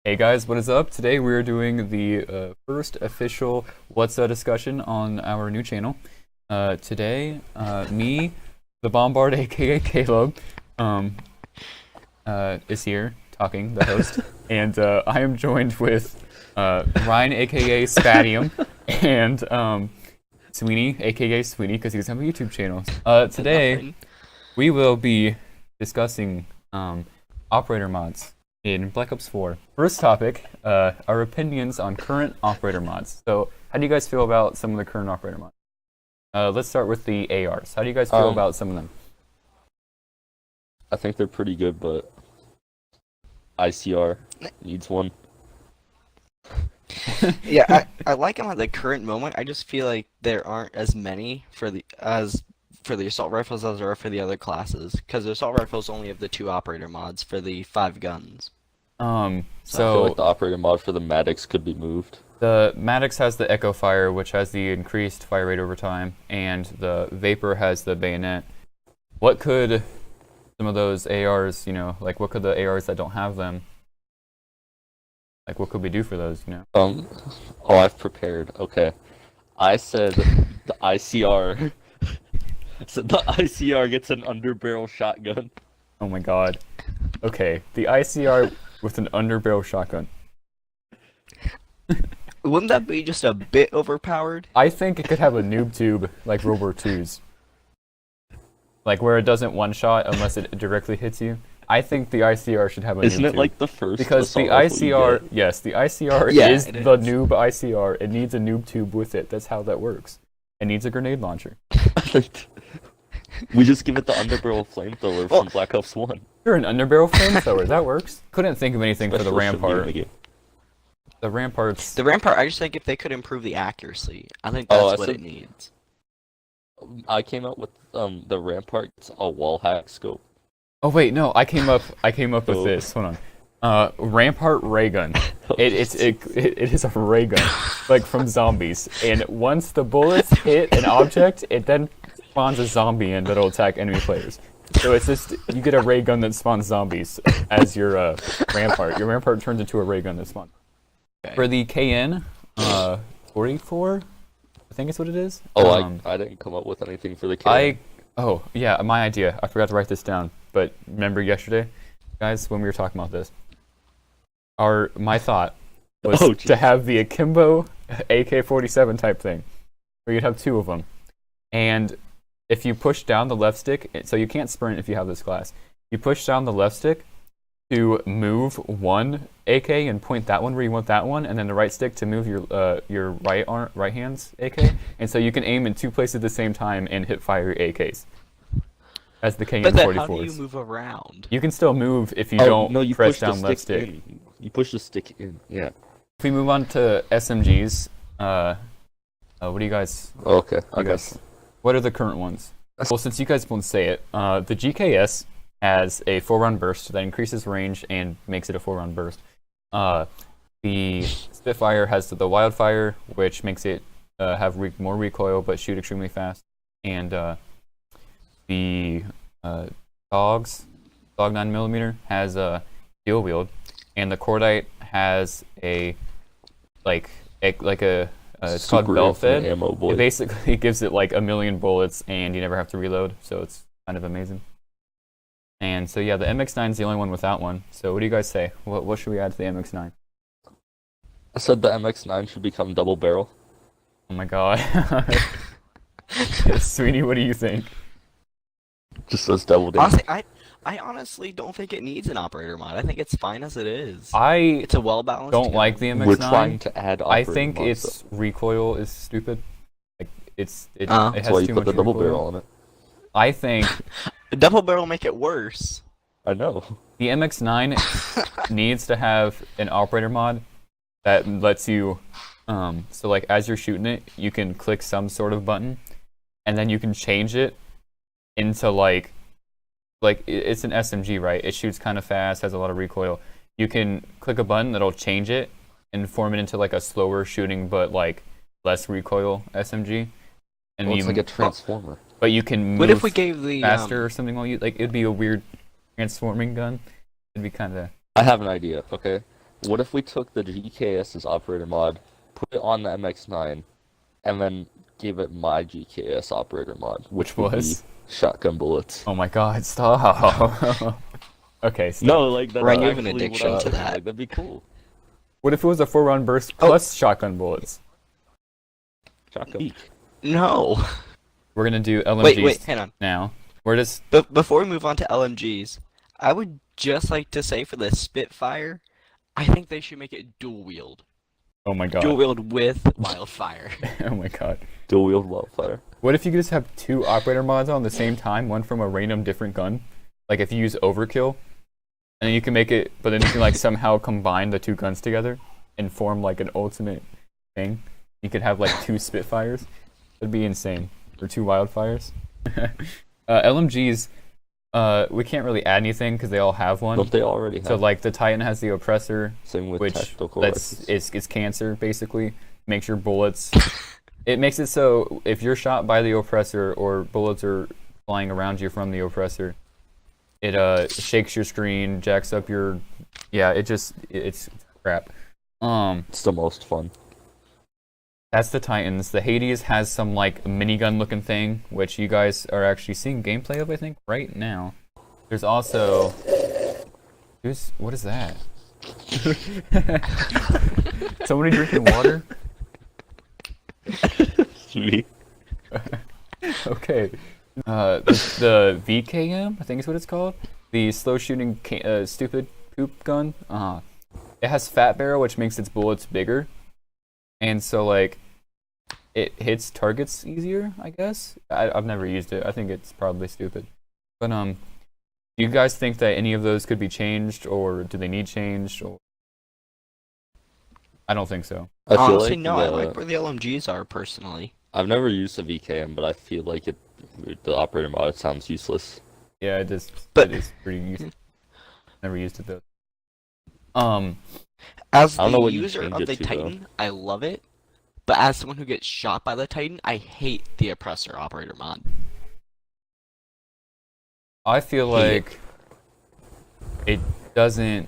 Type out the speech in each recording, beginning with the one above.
Hey guys, what is up? Today we're doing the first official What's Up discussion on our new channel. Today, me, the Bombard, aka Caleb, is here talking, the host, and I am joined with Ryan, aka Spadium, and Sweeney, aka Sweeney, because he doesn't have a YouTube channel. Today, we will be discussing operator mods in Black Ops 4. First topic, our opinions on current operator mods. So, how do you guys feel about some of the current operator mods? Let's start with the ARs. How do you guys feel about some of them? I think they're pretty good, but ICR needs one. Yeah, I like them at the current moment. I just feel like there aren't as many for the assault rifles as there are for the other classes, because the assault rifles only have the 2 operator mods for the 5 guns. I feel like the operator mod for the Maddox could be moved. The Maddox has the Echo Fire, which has the increased fire rate over time, and the Vapor has the bayonet. What could some of those ARs, like what could the ARs that don't have them, like what could we do for those, Oh, I've prepared. Okay. I said the ICR. So the ICR gets an underbarrel shotgun. Oh my god. Okay, the ICR with an underbarrel shotgun. Wouldn't that be just a bit overpowered? I think it could have a noob tube like World War II's. Like where it doesn't one-shot unless it directly hits you. I think the ICR should have a noob tube. Isn't it like the first Because the assault rifle you ICR, get? yes, the ICR Yeah, is it the is. noob ICR. It needs a noob tube with it. That's how that works. It needs a grenade launcher. We just give it the underbarrel flamethrower from Black Ops 1. You're an underbarrel flamethrower. That works. Couldn't think of anything for the Special shouldn't be in Rampart. the game. The Rampart's... The Rampart, I just think if they could improve the accuracy, I think Oh, that's I what it said- needs. I came out with the Rampart, it's a wall hack scope. Oh wait, no, I came up with Oh. this. Hold on. Rampart ray gun. It is a ray gun, like from zombies. And once the bullets hit an object, it then spawns a zombie in that'll attack enemy players. So it's just you get a ray gun that spawns zombies as your Rampart. Your Rampart turns into a ray gun that spawns. Okay. For the KN 44, I think it's what it is. Oh, I didn't come up with anything for the kid. Oh yeah, my idea. I forgot to write this down. But remember yesterday, guys, when we were talking about this, my thought was Oh, to jeez. have the Akimbo AK-47 type thing, where you'd have 2 of them, and if you push down the left stick, so you can't sprint if you have this class. You push down the left stick to move one AK and point that one where you want that one, and then the right stick to move your right hand's AK, and so you can aim in 2 places at the same time and hit fire your AKs. As the But then KN-44s. how do you move around? You can still move if you Oh, don't no, you press push down the left stick stick. in. You push the stick in. Yeah. If we move on to SMGs, what do you guys? Okay, I you guys- guess. What are the current ones? Well, since you guys won't say it, the GKS has a 4-round burst that increases range and makes it a 4-round burst. The Spitfire has the Wildfire, which makes it have more recoil but shoot extremely fast. And the Dog 9mm has a dual wield, and the Cordite has a it's called Super belt fed. infinite ammo, boy. It basically gives it like 1,000,000 bullets, and you never have to reload, so it's kind of amazing. And so yeah, the MX-9 is the only one without one. So what do you guys say? What should we add to the MX-9? I said the MX-9 should become double barrel. Oh my god. Sweeney, what do you think? Just says double damage. Honestly, I honestly don't think it needs an operator mod. I think it's fine as it is. I It's a well-balanced don't gun. like the MX-9. We're trying to add I operator think mods, its recoil is stupid. Like it Uh-huh. has That's why you too put much the double recoil. barrel on it. I think A double barrel make it worse. I know. the MX-9 needs to have an operator mod that lets you, so like as you're shooting it, you can click some sort of button, and then you can change it into like it's an SMG, right? It shoots kind of fast, has a lot of recoil. You can click a button that'll change it and form it into like a slower shooting but like less recoil SMG. And Well, you, it's like a transformer. but you can move What if we gave the faster or something while you like it'd be a weird transforming gun. It'd be kind of I have an idea, okay? What if we took the GKS's operator mod, put it on the MX9, and then gave it my GKS operator mod, Which would be was? shotgun bullets. Oh my god, stop. Okay, stop. No, like that's Ryan, you have an actually addiction what I to was that. like, that'd be cool. What if it was a 4-round burst plus shotgun bullets? Shotgun. No. We're gonna do LMGs Wait, hang on. now. We're just But before we move on to LMGs, I would just like to say for the Spitfire, I think they should make it dual wield. oh my god. Dual wield with wildfire. Oh my god. Dual wield wildfire. What if you could just have 2 operator mods on the same time, one from a random different gun? Like if you use overkill, and then you can make it, but then you can like somehow combine the 2 guns together and form like an ultimate thing. You could have like 2 Spitfires. That'd be insane. Or 2 wildfires. LMGs, we can't really add anything because they all have one. Don't they already have? So like the Titan has the oppressor, Same with which tactical that's rifles. it's cancer basically. Makes your bullets. It makes it so if you're shot by the oppressor or bullets are flying around you from the oppressor, it shakes your screen, jacks up your it's crap. It's the most fun. That's the Titans. The Hades has some like minigun looking thing, which you guys are actually seeing gameplay of, I think, right now. There's also what is that? Somebody drinking water? Me. Okay. The VKM, I think is what it's called. The slow shooting stupid poop gun. It has fat barrel, which makes its bullets bigger. And so, like, it hits targets easier, I guess. I've never used it. I think it's probably stupid. But, do you guys think that any of those could be changed, or do they need changed? Or I don't think so. I feel Honestly, like no, I like where the LMGs are, personally. I've never used a VKM, but I feel like the operator mod sounds useless. Yeah, it is. But- It is pretty useful. Never used it, though. As I don't know the what you user change of it the to, though. Titan, I love it. But as someone who gets shot by the Titan, I hate the oppressor operator mod. I feel Hate it. like it doesn't.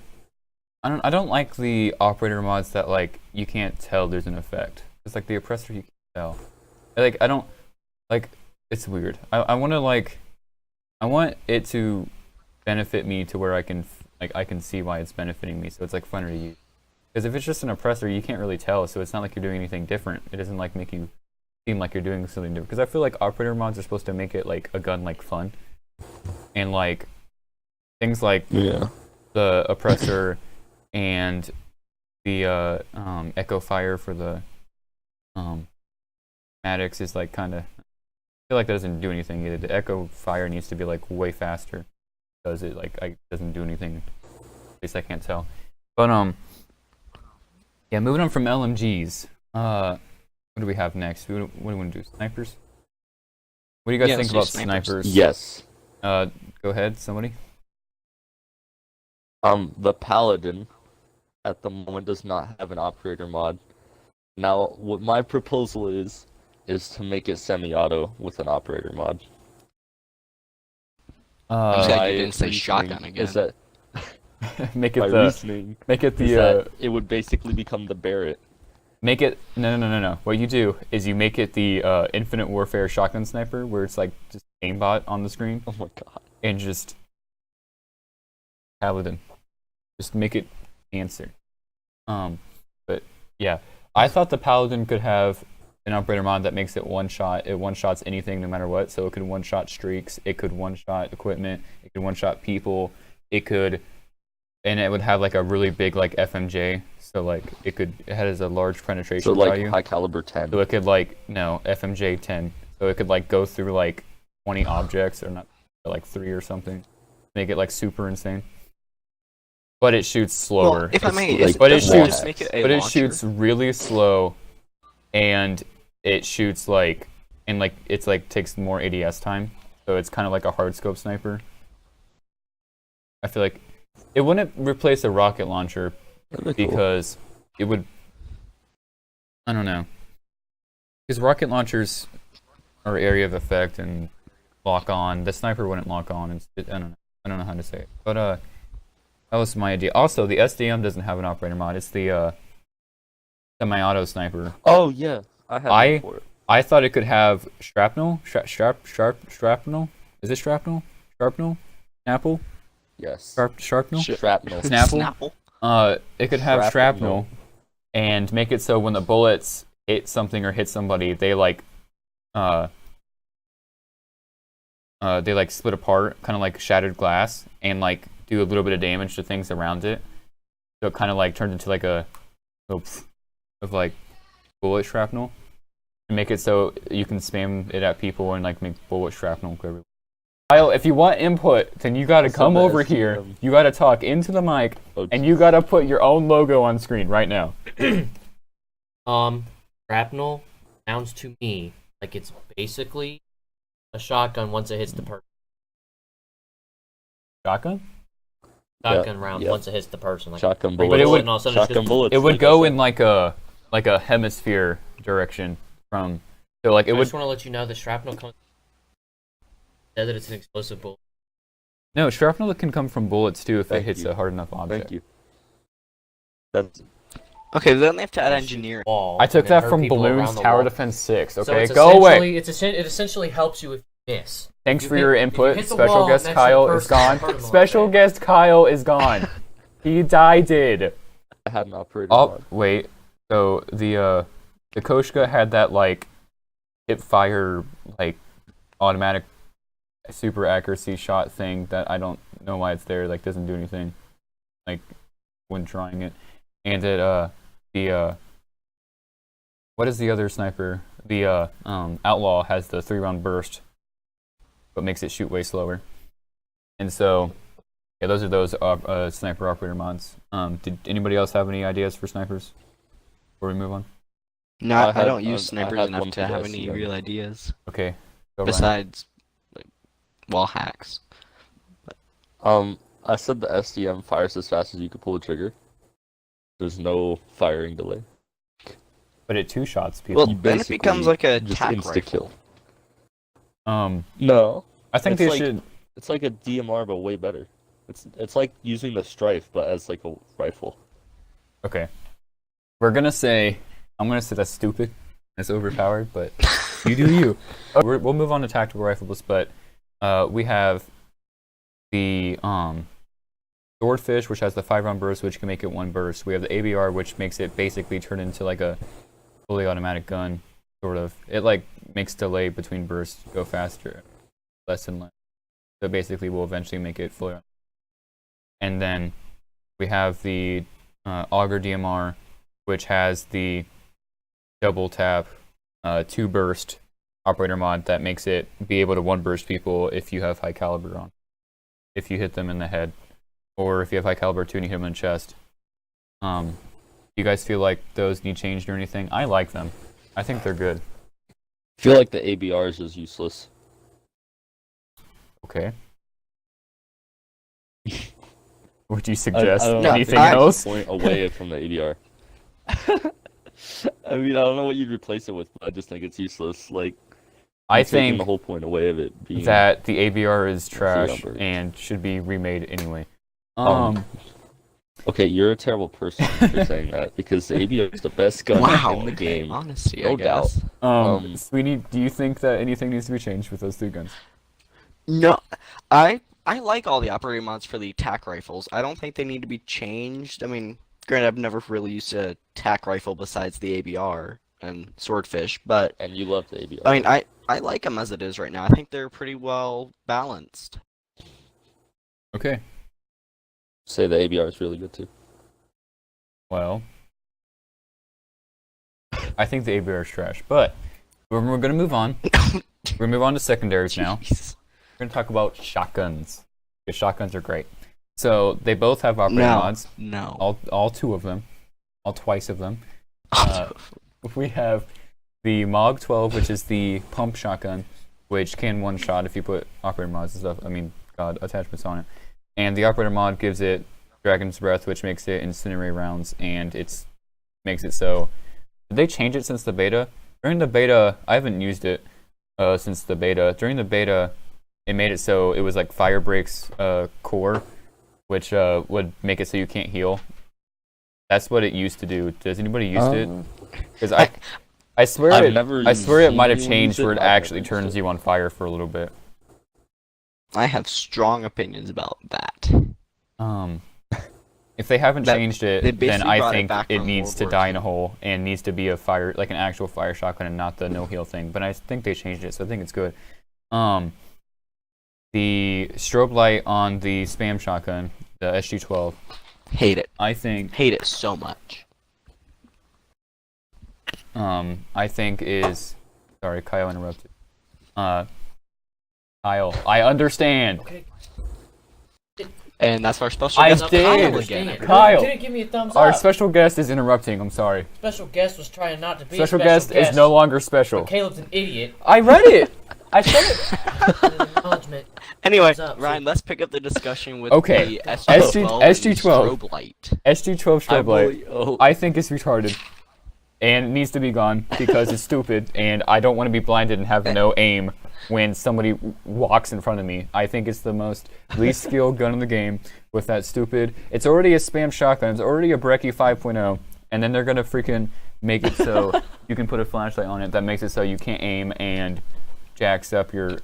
I don't like the operator mods that like you can't tell there's an effect. It's like the oppressor you can't tell. I don't like. It's weird. I want to like. I want it to benefit me to where I can I can see why it's benefiting me. So it's like funner to use. Because if it's just an oppressor, you can't really tell. So it's not like you're doing anything different. It doesn't like make you seem like you're doing something different. Because I feel like operator mods are supposed to make it like a gun like fun, and like things like Yeah. the oppressor and the echo fire for the Maddox is like kind of. I feel like that doesn't do anything either. The echo fire needs to be like way faster because it like doesn't do anything. At least I can't tell. But yeah, moving on from LMGs. What do we have next? What do we want to do? Snipers? What do you guys Yeah, think let's about do snipers. snipers? Yes. Go ahead, somebody. The Paladin at the moment does not have an operator mod. Now, what my proposal is to make it semi-auto with an operator mod. I'm sad My you didn't say reasoning shotgun again. Is that make my it the reasoning make it is the that it would basically become the Barrett. make it no. What you do is you make it the Infinite Warfare shotgun sniper, where it's like just aimbot on the screen Oh my god. and just Paladin. Just make it answer. But yeah, I thought the Paladin could have an operator mod that makes it one shot. It one shots anything no matter what. So it could one shot streaks. It could one shot equipment. It could one shot people. It could, and it would have like a really big like FMJ. So like it has a large penetration So like value. high caliber 10. So it could like FMJ 10. So it could like go through like 20 objects or not like 3 or something. Make it like super insane. But it shoots slower. Well, if I may, like- but it doesn't shoots- just make it a But it launcher? shoots really slow, and it shoots like it's like takes more ADS time. So it's kind of like a hard scope sniper. I feel like it wouldn't replace a rocket launcher That'd be cool. because it would. I don't know. Because rocket launchers are area of effect and lock on. The sniper wouldn't lock on. I don't know. I don't know how to say it. But That was my idea. Also, the SDM doesn't have an operator mod. It's the semi-auto sniper. Oh yeah, I have I- one for it. I thought it could have shrapnel. Shrapnel. Is it shrapnel? Shrapnel? Snapple? Yes. Shrapnel? Shrapnel. Snapple? It could have Shrapnel. shrapnel and make it so when the bullets hit something or hit somebody, they like split apart, kind of like shattered glass, and like do a little bit of damage to things around it. So it kind of like turns into like a of like bullet shrapnel, and make it so you can spam it at people and like make bullet shrapnel. Kyle, if you want input, then you gotta come over here. You gotta talk into the mic, and you gotta put your own logo on screen right now. Shrapnel sounds to me like it's basically a shotgun once it hits the person. Shotgun? Shotgun round yeah. once it hits the person. Like, Shotgun But bullets. it would- and all of a sudden it's Shotgun just- bullets. It would like go I in like a hemisphere direction from. So like it I would. just want to let you know that shrapnel comes. Said that it's an explosive bullet. No, shrapnel can come from bullets too if it Thank hits you. a hard enough object. Thank you. That's Okay, then they have to add engineering. Wall, I took and then that hurt from people Balloons around the Tower wall. Defense 6. So Okay, it's go away. it essentially helps you if you miss. Thanks you for hit- your if you input. hit the Special wall guest next to the Kyle is person, gone. hurt 'em a lot, Special right? guest Kyle is gone. He died. I had an operator. Oh mod. wait. So the Koshka had that like hip fire like automatic super accuracy shot thing that I don't know why it's there. Like doesn't do anything. Like when trying it, and it the what is the other sniper? The Outlaw has the 3-round burst, but makes it shoot way slower. And so, yeah, those are those sniper operator mods. Did anybody else have any ideas for snipers before we move on? No, I I had- don't use I snipers had enough one to for the have any SCM. real ideas Okay. Go Ryan. besides like, wall hacks. I said the SDM fires as fast as you could pull the trigger. There's no firing delay. But it two shots people. Well, then it becomes like a just tac insta rifle. kill. No, I think it's they like- should. it's like a DMR but way better. It's like using the Strife but as like a rifle. Okay. I'm gonna say that's stupid. It's overpowered, but you do you. We'll move on to tactical rifles, but we have the Swordfish, which has the 5-round burst, which can make it one burst. We have the ABR, which makes it basically turn into like a fully automatic gun, sort of. It like makes delay between bursts go faster, less and less. So basically, we'll eventually make it fully. And then we have the Auger DMR, which has the double tap, 2 burst operator mod that makes it be able to 1 burst people if you have high caliber on. If you hit them in the head, or if you have high caliber 2 and you hit them in the chest. Do you guys feel like those need changed or anything? I like them. I think they're good. I feel like the ABRs is useless. Okay. Would you suggest I don't anything think else? Point away from the ABR. I mean, I don't know what you'd replace it with, but I just think it's useless. Like, I you're taking think the whole point away of it being that the ABR is trash number. and should be remade anyway. Okay, you're a terrible person for saying that because the ABR is the best gun Wow. in the game. Honesty, No I guess. Sweeney, do you think that anything needs to be changed with those 2 guns? No, I like all the operating mods for the tac rifles. I don't think they need to be changed. I mean, granted, I've never really used a tac rifle besides the ABR and Swordfish, but And you love the ABR. I mean, I like them as it is right now. I think they're pretty well balanced. Okay. Say the ABR is really good too. Well, I think the ABR is trash, but we're going to move on. We're going to move on to secondaries now. Jeez. We're going to talk about shotguns. Because shotguns are great. So they both have operating No. mods. No. All 2 of them. All twice of them. We have the MOG 12, which is the pump shotgun, which can one-shot if you put operator mods and stuff. I mean, attachments on it. And the operator mod gives it Dragon's Breath, which makes it incinerate rounds, and it makes it so. Did they change it since the beta? During the beta, I haven't used it since the beta. During the beta, it made it so it was like Firebreak's core which would make it so you can't heal. That's what it used to do. Does anybody use it? Because I swear I've it. never I swear it seen might have anyone changed use it. where it I've never actually used turns it. you on fire for a little bit. I have strong opinions about that. If they haven't That- changed they it, then basically I brought it think back it from needs World to War die in a II. hole and needs to be a fire, like an actual fire shotgun and not the no heal thing. But I think they changed it, so I think it's good. The strobe light on the spam shotgun, the SG-12, Hate it. I think So much. I think is sorry, Kyle interrupted. Kyle, I understand. Okay. And that's our special I guest, did. Kyle, again. Kyle. You didn't give me a thumbs Our up. special guest is interrupting. I'm sorry. Special guest was trying not to be Special a guest is no longer special. But Caleb's an idiot. I read it. I said it. And acknowledgement. Anyway, What's up, Ryan, see? let's pick up the discussion with Okay, the SG-12 SG-12. strobe light. SG-12 strobe light. Oh, I think it's retarded. And it needs to be gone because it's stupid and I don't want to be blinded and have no aim when somebody walks in front of me. I think it's the most least skilled gun in the game with that stupid... It's already a spam shotgun. It's already a Brecky 5.0. And then they're going to freaking make it so you can put a flashlight on it that makes it so you can't aim and jacks up your...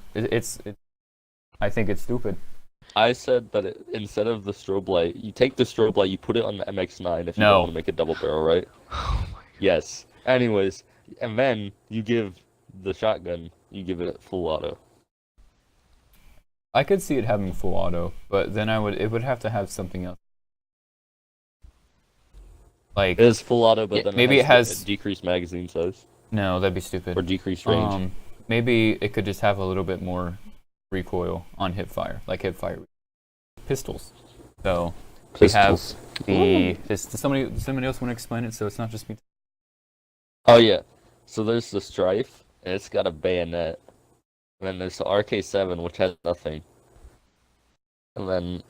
I think it's stupid. I said that instead of the strobe light, you take the strobe light, you put it on the MX-9 if you No. don't want to make a double barrel, right? Yes. Anyways, and then you give the shotgun, you give it full auto. I could see it having full auto, but then it would have to have something else. Like, It is full auto, but Yeah, then maybe it has- a decreased magazine size no, that'd be stupid. or decreased range. Maybe it could just have a little bit more recoil on hipfire, like hipfire pistols. So we have Pistols. does somebody else want to explain it so it's not just me? Oh yeah. So there's the Strife, and it's got a bayonet. And then there's the RK7, which has nothing. And then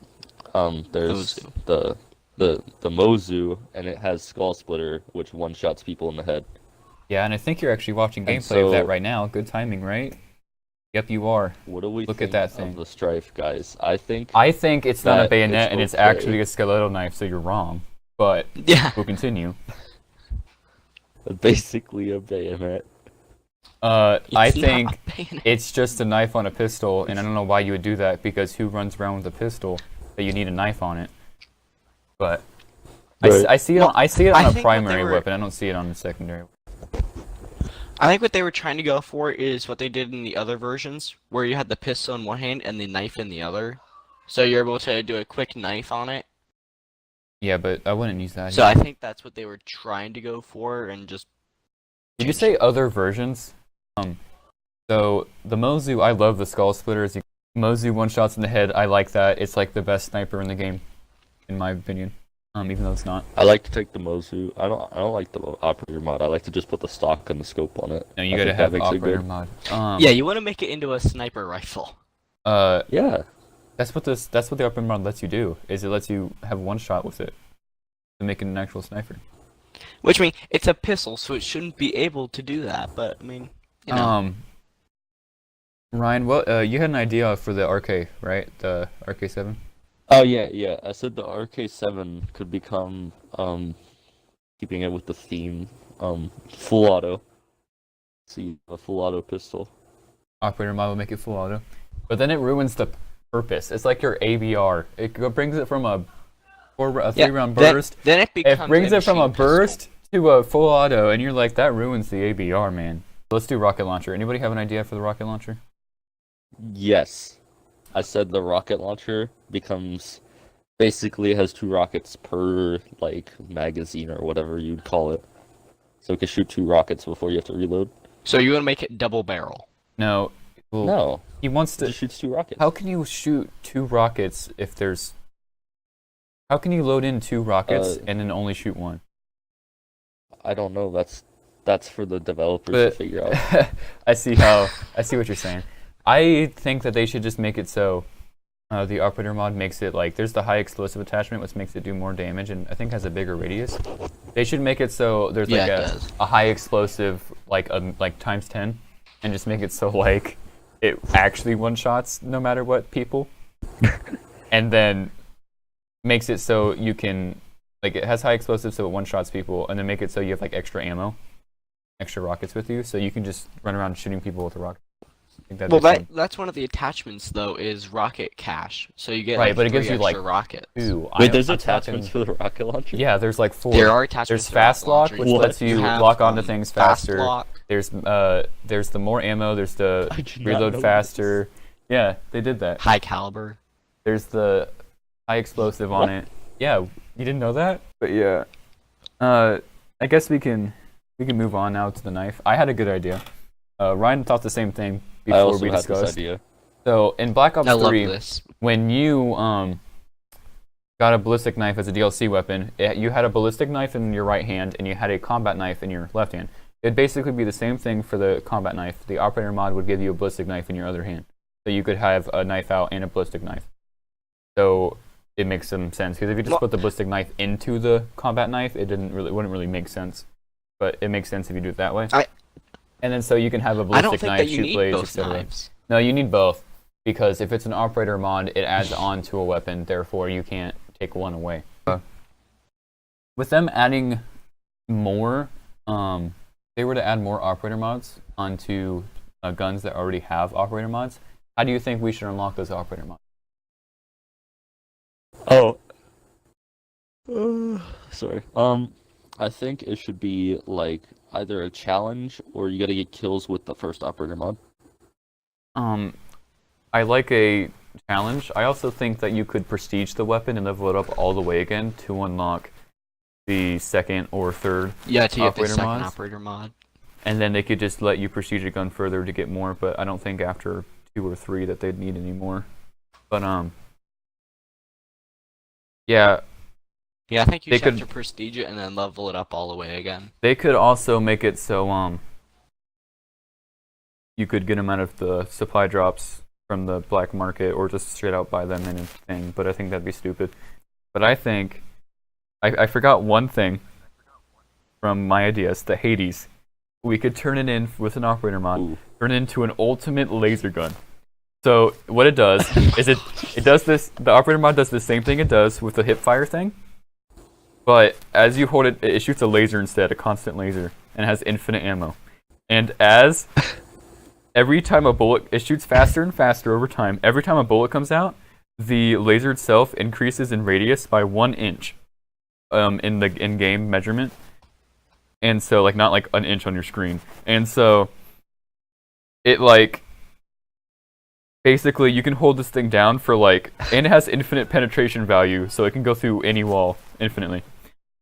there's Mozu. the Mozu, and it has Skull Splitter, which one-shots people in the head. Yeah, and I think you're actually watching And gameplay of that so- right now. Good timing, right? Yep, you are. What do we Look at think that of thing. the Strife, guys? I think I think it's not a That bayonet it's and it's okay. actually a skeletal knife, so you're wrong. But Yeah. we'll continue. basically a bayonet. I It's think not a bayonet. it's just a knife on a pistol, and I don't know why you would do that because who runs around with a pistol that you need a knife on it? But Right. I see it. Well, I see it I on a think what primary they were- weapon. I don't see it on a secondary. I think what they were trying to go for is what they did in the other versions, where you had the pistol in one hand and the knife in the other. So you're able to do a quick knife on it. Yeah, but I wouldn't use that. So I think that's what they were trying to go for, and just Did you say other versions? So the Mozu, I love the skull splitters. Mozu one shots in the head. I like that. It's like the best sniper in the game, in my opinion. Even though it's not. I like to take the Mozu. I don't like the operator mod. I like to just put the stock and the scope on it. No, you I gotta think that have makes it operator good. mod. yeah, you want to make it into a sniper rifle. Yeah. That's what the operator mod lets you do. Is it lets you have one shot with it to make it an actual sniper. Which I mean, it's a pistol, so it shouldn't be able to do that. But I mean, you know. Ryan, you had an idea for the RK, right? The RK7. Oh yeah. I said the RK7 could become keeping it with the theme, full auto. See, a full auto pistol. Operator mod will make it full auto, but then it ruins the purpose. It's like your ABR. It brings it from a 3-round burst. Then it becomes. It brings it from a machine pistol. burst to a full auto, and you're like, that ruins the ABR, man. Let's do rocket launcher. Anybody have an idea for the rocket launcher? Yes. I said the rocket launcher basically has 2 rockets per, like, magazine or whatever you'd call it. So it can shoot 2 rockets before you have to reload. So you want to make it double barrel? No. Well, No, He wants it to. just shoots 2 rockets. How can you shoot 2 rockets if there's? How can you load in 2 rockets and then only shoot 1? I don't know. That's for the developers But to figure out. I see what you're saying. I think that they should just make it so the operator mod makes it like there's the high explosive attachment, which makes it do more damage, and I think has a bigger radius. They should make it so there's like Yeah, it does. a high explosive like times 10, and just make it so like it actually one shots no matter what people, and then makes it so you can, like, it has high explosives, so it one-shots people, and then make it so you have like extra ammo, extra rockets with you, so you can just run around shooting people with a rocket. I think that'd Well, be fun. that's one of the attachments though, is rocket cache. So you get Right, like but it 3 gives you, extra like, rockets. Ooh, Wait, there's I'm attachments talking- for the rocket launcher? Yeah, there's like 4. There are attachments. There's to fast rocket lock, launchers. which What? lets you have, lock onto things fast faster. lock. There's the more ammo. There's the I did not reload know faster. Yeah, they did that. High caliber. There's the high explosive on What? it. Yeah, you didn't know that? But yeah, I guess we can move on now to the knife. I had a good idea. Ryan thought the same thing I before also we had discussed. this idea. So in Black Ops I love 3, this. when you got a ballistic knife as a DLC weapon, you had a ballistic knife in your right hand and you had a combat knife in your left hand. It'd basically be the same thing for the combat knife. The operator mod would give you a ballistic knife in your other hand, so you could have a knife out and a ballistic knife. So it makes some sense, because if you just Well- put the ballistic knife into the combat knife, it wouldn't really make sense. But it makes sense if you do it that way. And then so you can have a I don't ballistic think knife that you shoot need blades both instead of knives. no, you need both, because if it's an operator mod, it adds on to a weapon, therefore you can't take one away. With them adding more, if they were to add more operator mods onto guns that already have operator mods, how do you think we should unlock those operator mods? Oh. Sorry. I think it should be like either a challenge or you gotta get kills with the first operator mod. I like a challenge. I also think that you could prestige the weapon and level it up all the way again to unlock the second or third, Yeah, to get the Operator second mods? operator mod. and then they could just let you prestige a gun further to get more, but I don't think after 2 or 3 that they'd need any more. But yeah, Yeah, I think you They just have could- to prestige it and then level it up all the way again. they could also make it so you could get them out of the supply drops from the black market or just straight out buy them in a thing, but I think that'd be stupid. But I think I forgot one thing from my ideas, the Hades. We could turn it in with an operator mod, Ooh. turn it into an ultimate laser gun. So what it does is it does this, the operator mod does the same thing it does with the hip fire thing, but as you hold it, it shoots a laser instead, a constant laser, and has infinite ammo. And as every time a bullet, it shoots faster and faster over time. Every time a bullet comes out, the laser itself increases in radius by 1 inch in the in-game measurement. And so, like, not like an inch on your screen. And so, it, like, basically, you can hold this thing down for, like, and it has infinite penetration value, so it can go through any wall infinitely.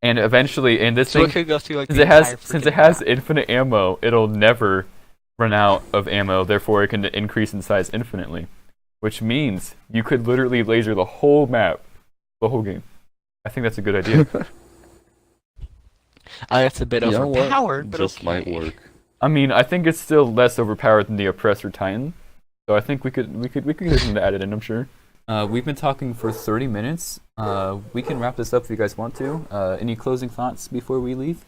And eventually, and this So thing, it could go through like since the it has entire freaking map. infinite ammo, it'll never run out of ammo. Therefore, it can increase in size infinitely, which means you could literally laser the whole map, the whole game. I think that's a good idea. It's a bit You know what? overpowered, but Just okay. might work. I mean, I think it's still less overpowered than the Oppressor Titan, so I think we could get something to add it in. I'm sure. We've been talking for 30 minutes. We can wrap this up if you guys want to. Any closing thoughts before we leave?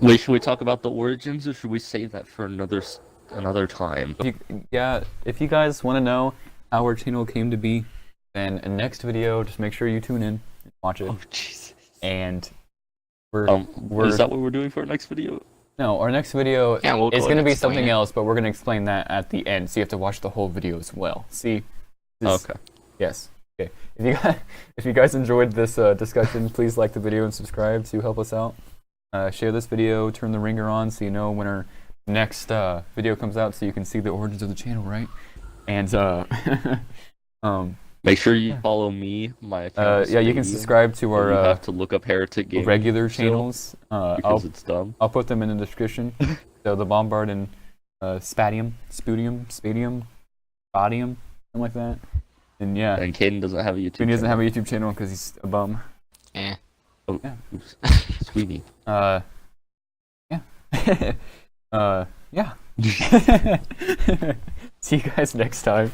Wait, should we talk about the origins or should we save that for another time? If you guys want to know how our channel came to be, then in next video, just make sure you tune in and watch it. Oh Jesus. And we're Is that what we're doing for our next video? no, our next video Yeah, we'll is go going to and be explain something it. else, but we're going to explain that at the end, so you have to watch the whole video as well. See? This- Okay. Yes. Okay. If you guys enjoyed this discussion, please like the video and subscribe to help us out. Share this video, turn the ringer on so you know when our next video comes out, so you can see the origins of the channel, right? And Make sure you follow me. My account is yeah, you can Stadium, subscribe to and you our have to look up Heretic Gaming regular still, channels. because it's dumb. I'll put them in the description. So the Bombard and Spadium, Spadium, something like that. And yeah, And Caden doesn't have a YouTube. Sweeney doesn't channel. have a YouTube channel because he's a bum. Eh. Oh, Yeah. oops. Sweeney. Yeah. Yeah. See you guys next time.